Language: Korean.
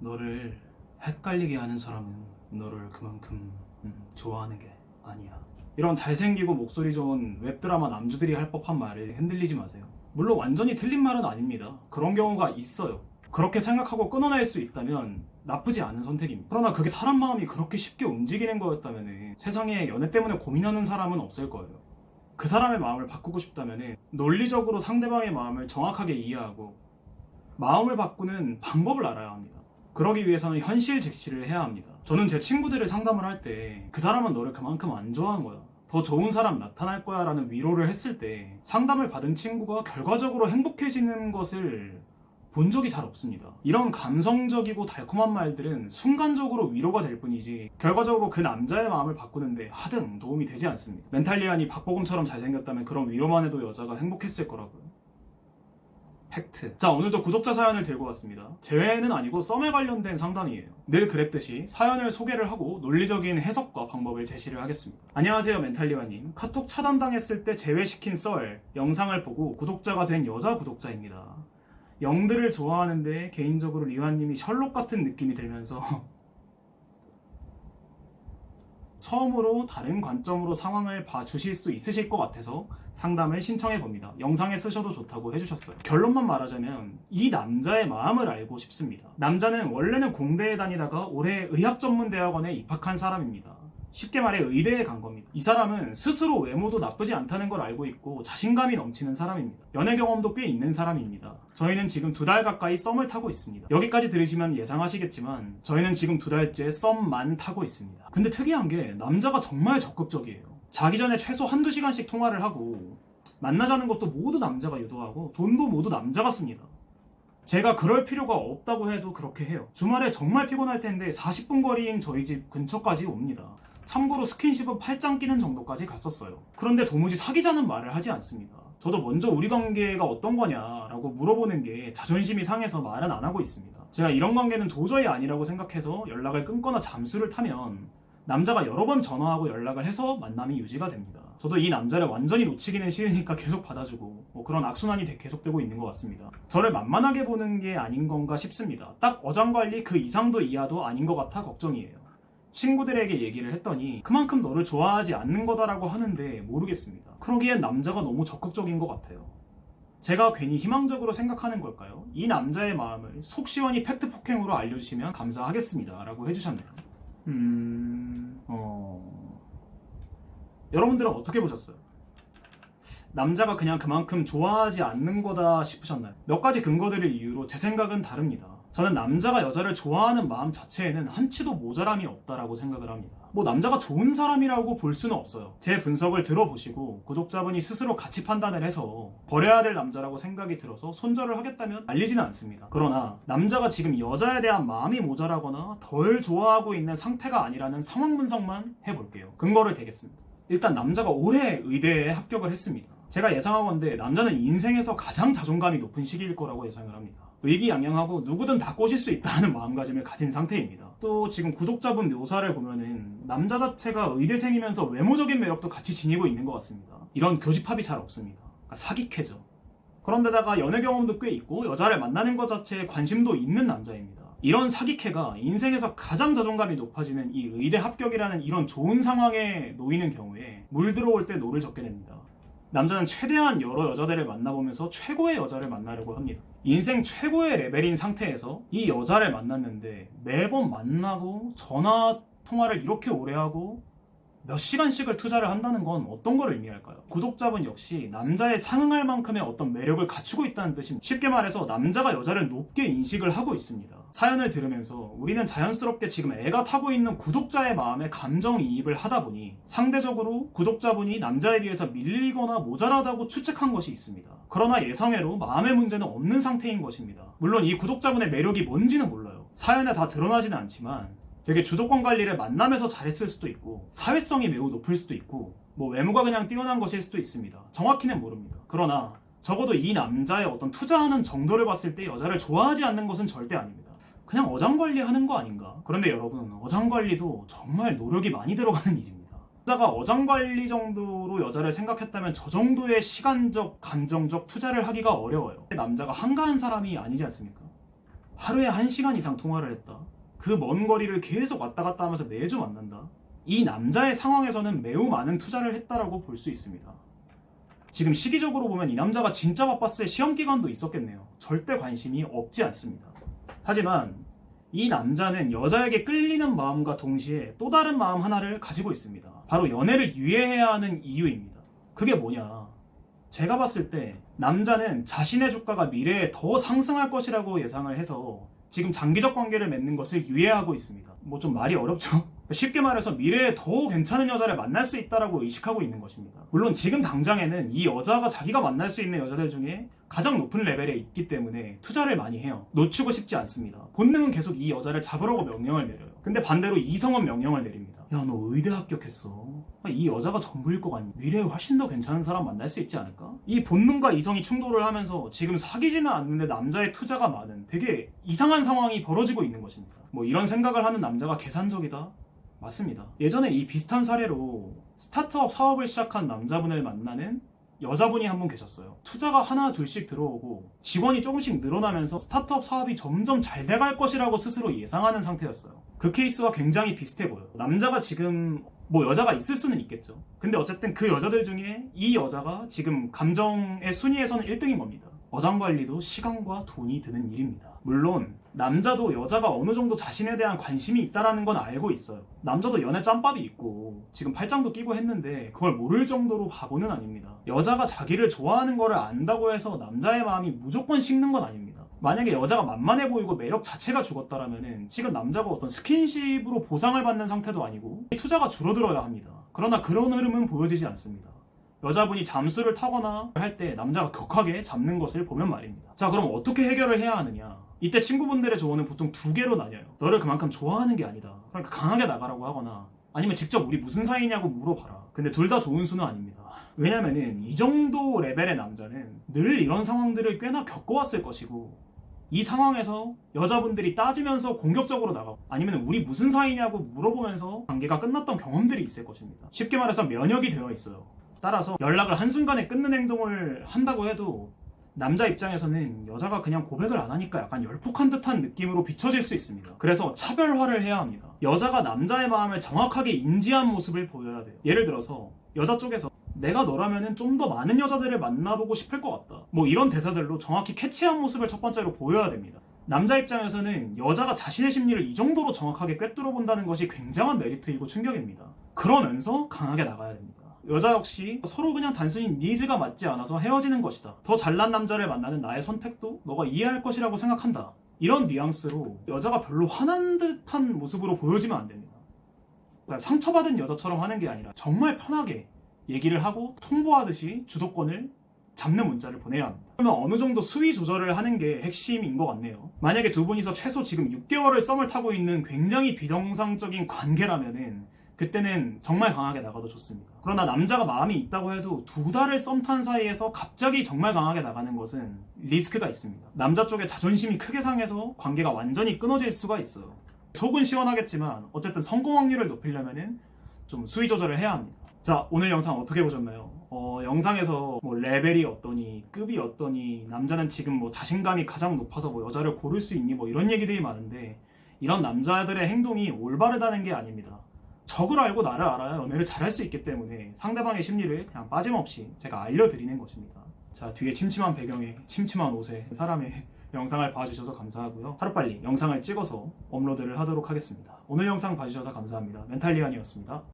너를 헷갈리게 하는 사람은 너를 그만큼 좋아하는 게 아니야. 이런 잘생기고 목소리 좋은 웹드라마 남주들이 할 법한 말에 흔들리지 마세요. 물론 완전히 틀린 말은 아닙니다. 그런 경우가 있어요. 그렇게 생각하고 끊어낼 수 있다면 나쁘지 않은 선택입니다. 그러나 그게 사람 마음이 그렇게 쉽게 움직이는 거였다면 세상에 연애 때문에 고민하는 사람은 없을 거예요. 그 사람의 마음을 바꾸고 싶다면 논리적으로 상대방의 마음을 정확하게 이해하고 마음을 바꾸는 방법을 알아야 합니다. 그러기 위해서는 현실 직시를 해야 합니다. 저는 제 친구들을 상담을 할 때 그 사람은 너를 그만큼 안 좋아한 거야, 더 좋은 사람 나타날 거야 라는 위로를 했을 때 상담을 받은 친구가 결과적으로 행복해지는 것을 본 적이 잘 없습니다. 이런 감성적이고 달콤한 말들은 순간적으로 위로가 될 뿐이지 결과적으로 그 남자의 마음을 바꾸는데 하등 도움이 되지 않습니다. 멘탈리안이 박보검처럼 잘생겼다면 그런 위로만 해도 여자가 행복했을 거라고요. 팩트. 자, 오늘도 구독자 사연을 들고 왔습니다. 재회는 아니고 썸에 관련된 상담이에요. 늘 그랬듯이 사연을 소개를 하고 논리적인 해석과 방법을 제시를 하겠습니다. 안녕하세요, 멘탈리와님. 카톡 차단당했을 때 제외시킨 썰 영상을 보고 구독자가 된 여자 구독자입니다. 영들을 좋아하는데 개인적으로 리와님이 셜록 같은 느낌이 들면서 처음으로 다른 관점으로 상황을 봐주실 수 있으실 것 같아서 상담을 신청해봅니다. 영상에 쓰셔도 좋다고 해주셨어요. 결론만 말하자면 이 남자의 마음을 알고 싶습니다. 남자는 원래는 공대에 다니다가 올해 의학전문대학원에 입학한 사람입니다. 쉽게 말해 의대에 간 겁니다. 이 사람은 스스로 외모도 나쁘지 않다는 걸 알고 있고 자신감이 넘치는 사람입니다. 연애 경험도 꽤 있는 사람입니다. 저희는 지금 2달 가까이 썸을 타고 있습니다. 여기까지 들으시면 예상하시겠지만 저희는 지금 2달째 썸만 타고 있습니다. 근데 특이한 게 남자가 정말 적극적이에요. 자기 전에 최소 1~2시간씩 통화를 하고 만나자는 것도 모두 남자가 유도하고 돈도 모두 남자가 씁니다. 제가 그럴 필요가 없다고 해도 그렇게 해요. 주말에 정말 피곤할 텐데 40분 거리인 저희 집 근처까지 옵니다. 참고로 스킨십은 팔짱 끼는 정도까지 갔었어요. 그런데 도무지 사귀자는 말을 하지 않습니다. 저도 먼저 우리 관계가 어떤 거냐라고 물어보는 게 자존심이 상해서 말은 안 하고 있습니다. 제가 이런 관계는 도저히 아니라고 생각해서 연락을 끊거나 잠수를 타면 남자가 여러 번 전화하고 연락을 해서 만남이 유지가 됩니다. 저도 이 남자를 완전히 놓치기는 싫으니까 계속 받아주고 그런 악순환이 계속되고 있는 것 같습니다. 저를 만만하게 보는 게 아닌 건가 싶습니다. 딱 어장관리 그 이상도 이하도 아닌 것 같아 걱정이에요. 친구들에게 얘기를 했더니 그만큼 너를 좋아하지 않는 거다라고 하는데 모르겠습니다. 그러기엔 남자가 너무 적극적인 것 같아요. 제가 괜히 희망적으로 생각하는 걸까요? 이 남자의 마음을 속 시원히 팩트 폭행으로 알려주시면 감사하겠습니다 라고 해주셨네요. 여러분들은 어떻게 보셨어요? 남자가 그냥 그만큼 좋아하지 않는 거다 싶으셨나요? 몇 가지 근거들을 이유로 제 생각은 다릅니다. 저는 남자가 여자를 좋아하는 마음 자체에는 한치도 모자람이 없다라고 생각을 합니다. 남자가 좋은 사람이라고 볼 수는 없어요. 제 분석을 들어보시고 구독자분이 스스로 가치 판단을 해서 버려야 될 남자라고 생각이 들어서 손절을 하겠다면 말리지는 않습니다. 그러나 남자가 지금 여자에 대한 마음이 모자라거나 덜 좋아하고 있는 상태가 아니라는 상황 분석만 해볼게요. 근거를 대겠습니다. 일단 남자가 올해 의대에 합격을 했습니다. 제가 예상하건대 남자는 인생에서 가장 자존감이 높은 시기일 거라고 예상을 합니다. 의기양양하고 누구든 다 꼬실 수 있다는 마음가짐을 가진 상태입니다. 또 지금 구독자분 묘사를 보면은 남자 자체가 의대생이면서 외모적인 매력도 같이 지니고 있는 것 같습니다. 이런 교집합이 잘 없습니다. 사기캐죠. 그런데다가 연애 경험도 꽤 있고 여자를 만나는 것 자체에 관심도 있는 남자입니다. 이런 사기캐가 인생에서 가장 자존감이 높아지는 이 의대 합격이라는 이런 좋은 상황에 놓이는 경우에 물 들어올 때 노를 젓게 됩니다. 남자는 최대한 여러 여자들을 만나보면서 최고의 여자를 만나려고 합니다. 인생 최고의 레벨인 상태에서 이 여자를 만났는데 매번 만나고 전화 통화를 이렇게 오래 하고 몇 시간씩을 투자를 한다는 건 어떤 걸 의미할까요? 구독자분 역시 남자에 상응할 만큼의 어떤 매력을 갖추고 있다는 뜻입니다. 쉽게 말해서 남자가 여자를 높게 인식을 하고 있습니다. 사연을 들으면서 우리는 자연스럽게 지금 애가 타고 있는 구독자의 마음에 감정이입을 하다 보니 상대적으로 구독자분이 남자에 비해서 밀리거나 모자라다고 추측한 것이 있습니다. 그러나 예상외로 마음의 문제는 없는 상태인 것입니다. 물론 이 구독자분의 매력이 뭔지는 몰라요. 사연에 다 드러나지는 않지만 되게 주도권 관리를 만남에서 잘했을 수도 있고 사회성이 매우 높을 수도 있고 외모가 그냥 뛰어난 것일 수도 있습니다. 정확히는 모릅니다. 그러나 적어도 이 남자의 어떤 투자하는 정도를 봤을 때 여자를 좋아하지 않는 것은 절대 아닙니다. 그냥 어장관리하는 거 아닌가? 그런데 여러분, 어장관리도 정말 노력이 많이 들어가는 일입니다. 여자가 어장관리 정도로 여자를 생각했다면 저 정도의 시간적, 감정적 투자를 하기가 어려워요. 남자가 한가한 사람이 아니지 않습니까? 하루에 1시간 이상 통화를 했다. 그 먼 거리를 계속 왔다 갔다 하면서 매주 만난다. 이 남자의 상황에서는 매우 많은 투자를 했다라고 볼 수 있습니다. 지금 시기적으로 보면 이 남자가 진짜 바빴을 시험 기간도 있었겠네요. 절대 관심이 없지 않습니다. 하지만 이 남자는 여자에게 끌리는 마음과 동시에 또 다른 마음 하나를 가지고 있습니다. 바로 연애를 유예해야 하는 이유입니다. 그게 뭐냐? 제가 봤을 때 남자는 자신의 주가가 미래에 더 상승할 것이라고 예상을 해서 지금 장기적 관계를 맺는 것을 유예하고 있습니다. 뭐 좀 말이 어렵죠? 쉽게 말해서 미래에 더 괜찮은 여자를 만날 수 있다라고 의식하고 있는 것입니다. 물론 지금 당장에는 이 여자가 자기가 만날 수 있는 여자들 중에 가장 높은 레벨에 있기 때문에 투자를 많이 해요. 놓치고 싶지 않습니다. 본능은 계속 이 여자를 잡으라고 명령을 내려요. 근데 반대로 이성은 명령을 내립니다. 야, 너 의대 합격했어. 이 여자가 전부일 것 같니? 미래에 훨씬 더 괜찮은 사람 만날 수 있지 않을까? 이 본능과 이성이 충돌을 하면서 지금 사귀지는 않는데 남자의 투자가 많은 되게 이상한 상황이 벌어지고 있는 것입니다. 뭐 이런 생각을 하는 남자가 계산적이다? 맞습니다. 예전에 이 비슷한 사례로 스타트업 사업을 시작한 남자분을 만나는 여자분이 한 분 계셨어요. 투자가 하나 둘씩 들어오고 직원이 조금씩 늘어나면서 스타트업 사업이 점점 잘 돼갈 것이라고 스스로 예상하는 상태였어요. 그 케이스와 굉장히 비슷해 보여요. 남자가 지금 뭐 여자가 있을 수는 있겠죠. 근데 어쨌든 그 여자들 중에 이 여자가 지금 감정의 순위에서는 1등인 겁니다. 어장관리도 시간과 돈이 드는 일입니다. 물론 남자도 여자가 어느 정도 자신에 대한 관심이 있다는 건 알고 있어요. 남자도 연애 짬밥이 있고 지금 팔짱도 끼고 했는데 그걸 모를 정도로 바보는 아닙니다. 여자가 자기를 좋아하는 거를 안다고 해서 남자의 마음이 무조건 식는 건 아닙니다. 만약에 여자가 만만해 보이고 매력 자체가 죽었다라면은 지금 남자가 어떤 스킨십으로 보상을 받는 상태도 아니고 투자가 줄어들어야 합니다. 그러나 그런 흐름은 보여지지 않습니다. 여자분이 잠수를 타거나 할 때 남자가 격하게 잡는 것을 보면 말입니다. 자, 그럼 어떻게 해결을 해야 하느냐? 이때 친구분들의 조언은 보통 2개로 나뉘어요. 너를 그만큼 좋아하는 게 아니다. 그러니까 강하게 나가라고 하거나 아니면 직접 우리 무슨 사이냐고 물어봐라. 근데 둘 다 좋은 수는 아닙니다. 왜냐면은 이 정도 레벨의 남자는 늘 이런 상황들을 꽤나 겪어왔을 것이고 이 상황에서 여자분들이 따지면서 공격적으로 나가고 아니면 우리 무슨 사이냐고 물어보면서 관계가 끝났던 경험들이 있을 것입니다. 쉽게 말해서 면역이 되어 있어요. 따라서 연락을 한순간에 끊는 행동을 한다고 해도 남자 입장에서는 여자가 그냥 고백을 안 하니까 약간 열폭한 듯한 느낌으로 비춰질 수 있습니다. 그래서 차별화를 해야 합니다. 여자가 남자의 마음을 정확하게 인지한 모습을 보여야 돼요. 예를 들어서 여자 쪽에서 내가 너라면은 좀 더 많은 여자들을 만나보고 싶을 것 같다. 뭐 이런 대사들로 정확히 캐치한 모습을 첫 번째로 보여야 됩니다. 남자 입장에서는 여자가 자신의 심리를 이 정도로 정확하게 꿰뚫어 본다는 것이 굉장한 메리트이고 충격입니다. 그러면서 강하게 나가야 됩니다. 여자 역시 서로 그냥 단순히 니즈가 맞지 않아서 헤어지는 것이다. 더 잘난 남자를 만나는 나의 선택도 너가 이해할 것이라고 생각한다. 이런 뉘앙스로 여자가 별로 화난 듯한 모습으로 보여지면 안 됩니다. 그러니까 상처받은 여자처럼 하는 게 아니라 정말 편하게 얘기를 하고 통보하듯이 주도권을 잡는 문자를 보내야 합니다. 그러면 어느 정도 수위 조절을 하는 게 핵심인 것 같네요. 만약에 두 분이서 최소 지금 6개월을 썸을 타고 있는 굉장히 비정상적인 관계라면은 그때는 정말 강하게 나가도 좋습니다. 그러나 남자가 마음이 있다고 해도 2달을 썸 탄 사이에서 갑자기 정말 강하게 나가는 것은 리스크가 있습니다. 남자 쪽에 자존심이 크게 상해서 관계가 완전히 끊어질 수가 있어요. 속은 시원하겠지만 어쨌든 성공 확률을 높이려면 좀 수위 조절을 해야 합니다. 자, 오늘 영상 어떻게 보셨나요? 영상에서 뭐 레벨이 어떠니, 급이 어떠니, 남자는 지금 뭐 자신감이 가장 높아서 뭐 여자를 고를 수 있니, 뭐 이런 얘기들이 많은데 이런 남자들의 행동이 올바르다는 게 아닙니다. 적을 알고 나를 알아야 연애를 잘할 수 있기 때문에 상대방의 심리를 그냥 빠짐없이 제가 알려드리는 것입니다. 자, 뒤에 침침한 배경에 침침한 옷에 사람의 영상을 봐주셔서 감사하고요. 하루빨리 영상을 찍어서 업로드를 하도록 하겠습니다. 오늘 영상 봐주셔서 감사합니다. 멘탈리안이었습니다.